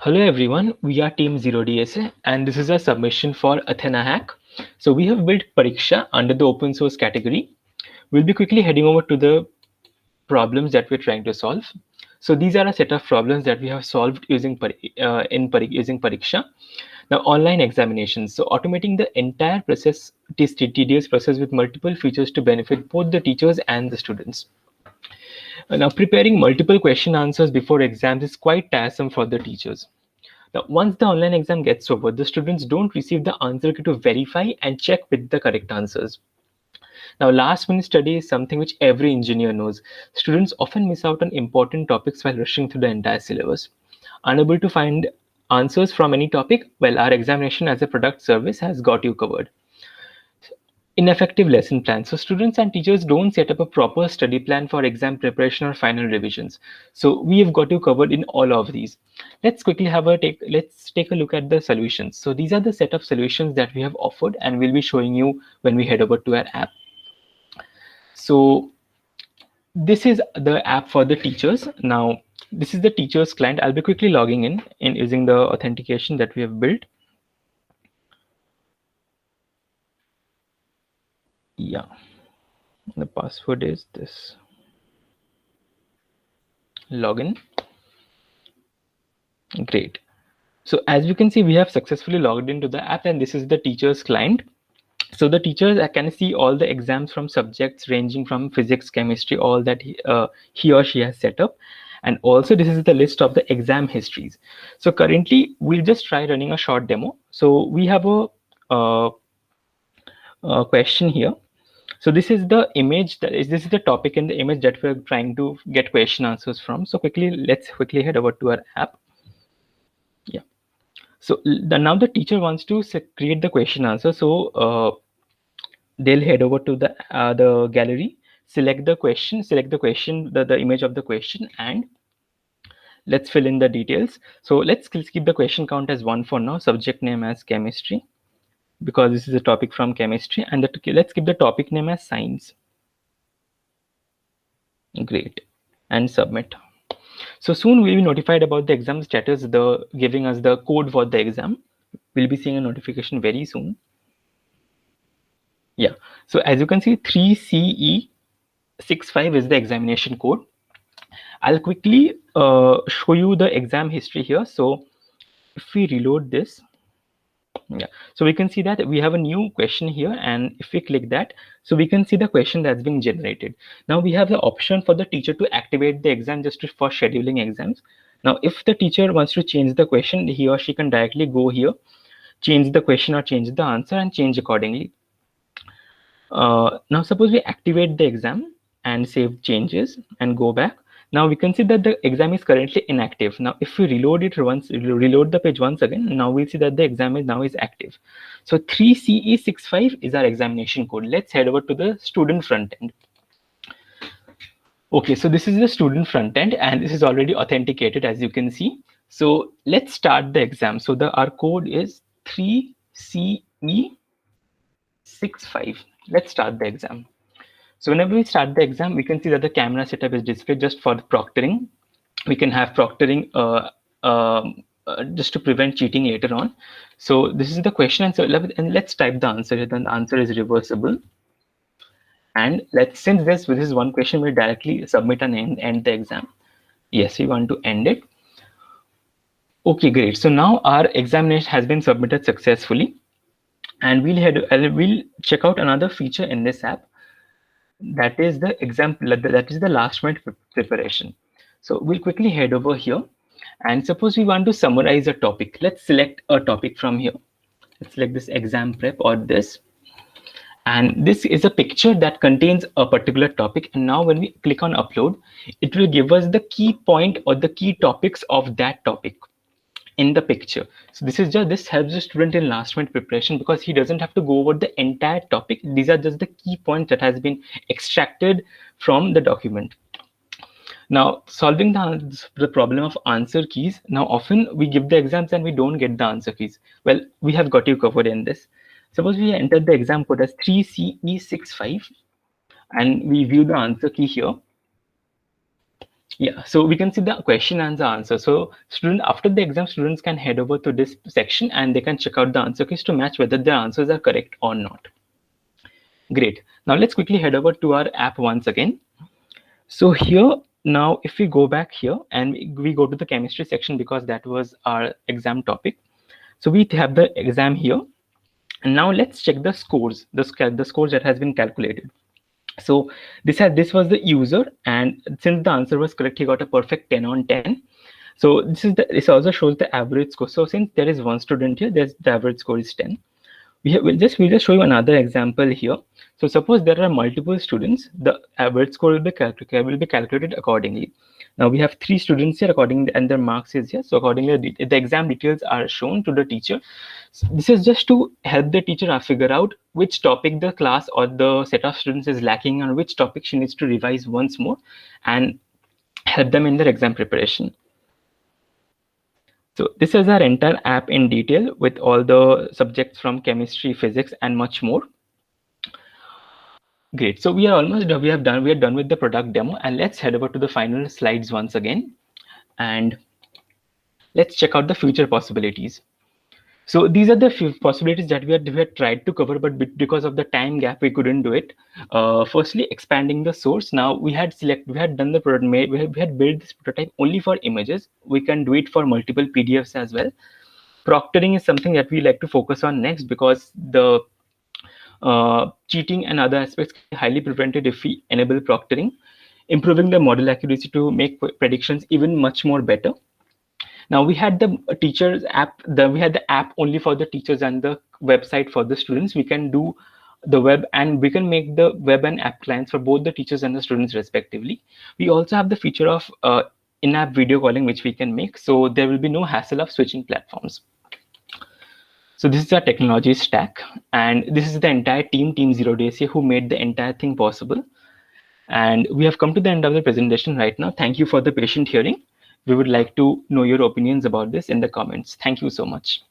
Hello everyone, we are Team 0DSA and this is a submission for Athena Hack. So we have built Pariksha under the open source category. We'll be quickly heading over to the problems that we're trying to solve. So these are a set of problems that we have solved using using Pariksha. Now online examinations. So automating the entire process, tedious process with multiple features to benefit both the teachers and the students. Now preparing multiple question answers before exams is quite tiresome for the teachers. Now, once the online exam gets over, the students don't receive the answer key to verify and check with the correct answers. Now, last minute study is something which every engineer knows. Students often miss out on important topics while rushing through the entire syllabus. Unable to find answers from any topic, well, our examination as a product service has got you covered. Ineffective lesson plans. So students and teachers don't set up a proper study plan for exam preparation or final revisions. So we have got you covered in all of these. Let's quickly let's take a look at the solutions. So these are the set of solutions that we have offered and we'll be showing you when we head over to our app. So this is the app for the teachers. Now this is the teachers client. I'll be quickly logging in using the authentication that we have built. Yeah, the password is this. Login. Great. So as you can see, we have successfully logged into the app and this is the teacher's client. So the teachers can see all the exams from subjects ranging from physics, chemistry, all that he or she has set up. And also this is the list of the exam histories. So currently we'll just try running a short demo. So we have a question here. So this is the image this is the topic in the image that we're trying to get question answers from. So let's quickly head over to our app. Yeah. So now the teacher wants to create the question answer. So they'll head over to the gallery, select the question, the image of the question, and let's fill in the details. So let's keep the question count as 1 for now, subject name as chemistry, because this is a topic from chemistry, and let's keep the topic name as science. Great. And submit. So soon we'll be notified about the exam status, giving us the code for the exam. We'll be seeing a notification very soon. Yeah, so as you can see, 3CE65 is the examination code. I'll quickly show you the exam history here. So if we reload this, yeah, so we can see that we have a new question here, and if we click that, so we can see the question that's being generated. Now we have the option for the teacher to activate the exam for scheduling exams. Now if the teacher wants to change the question, he or she can directly go here, change the question or change the answer, and change accordingly. Now suppose we activate the exam and save changes and go back. Now we can see that the exam is currently inactive. Now if we reload the page once again, now we'll see that the exam is active. So 3CE65 is our examination code. Let's head over to the student front end. Okay, so this is the student front end and this is already authenticated, as you can see. So let's start the exam. So our code is 3CE65. Let's start the exam. So whenever we start the exam, we can see that the camera setup is displayed just for the proctoring. We can have proctoring just to prevent cheating later on. So this is the question answer, and let's type the answer. Then the answer is reversible. And since this is one question, we'll directly submit and end the exam. Yes, we want to end it. Okay, great. So now our examination has been submitted successfully, and we'll check out another feature in this app. That is the last minute preparation. So we'll quickly head over here, and suppose we want to summarize a topic. Let's select a topic from here. Let's select this exam prep or this, and this is a picture that contains a particular topic. And now when we click on upload, it will give us the key point or the key topics of that topic in the picture. So this helps the student in last minute preparation because he doesn't have to go over the entire topic. These are just the key points that has been extracted from the document. Now solving the problem of answer keys. Now often we give the exams and we don't get the answer keys. Well, we have got you covered in this. Suppose we enter the exam code as 3CE65 and we view the answer key here. Yeah, so we can see the question and the answer. So after the exam, students can head over to this section and they can check out the answer keys to match whether their answers are correct or not. Great. Now let's quickly head over to our app once again. So here now, if we go back here and we go to the chemistry section because that was our exam topic. So we have the exam here. And now let's check the scores, the scores that has been calculated. So this was the user, and since the answer was correct, he got a perfect 10 on 10. So this also shows the average score. So since there is one student here, the average score is 10. We'll just show you another example here. So suppose there are multiple students, the average score will be calculated accordingly. Now we have 3 students here accordingly, and their marks is here. So accordingly, the exam details are shown to the teacher. So this is just to help the teacher figure out which topic the class or the set of students is lacking, and which topic she needs to revise once more, and help them in their exam preparation. So this is our entire app in detail with all the subjects from chemistry, physics, and much more. Great. So we are almost done. We are done with the product demo, and let's head over to the final slides once again, and let's check out the future possibilities. So these are the few possibilities that we had tried to cover, but because of the time gap, we couldn't do it. Firstly, expanding the source. Now we had done the product, we had built this prototype only for images. We can do it for multiple PDFs as well. Proctoring is something that we like to focus on next, because the cheating and other aspects can be highly prevented if we enable proctoring. Improving the model accuracy to make predictions even much more better. Now we had the teachers app, we had the app only for the teachers and the website for the students. We can do the web, and we can make the web and app clients for both the teachers and the students respectively. We also have the feature of in-app video calling, which we can make, so there will be no hassle of switching platforms. So this is our technology stack, and this is the entire team 0DSA, who made the entire thing possible. And we have come to the end of the presentation right now. Thank you for the patient hearing. We would like to know your opinions about this in the comments. Thank you so much.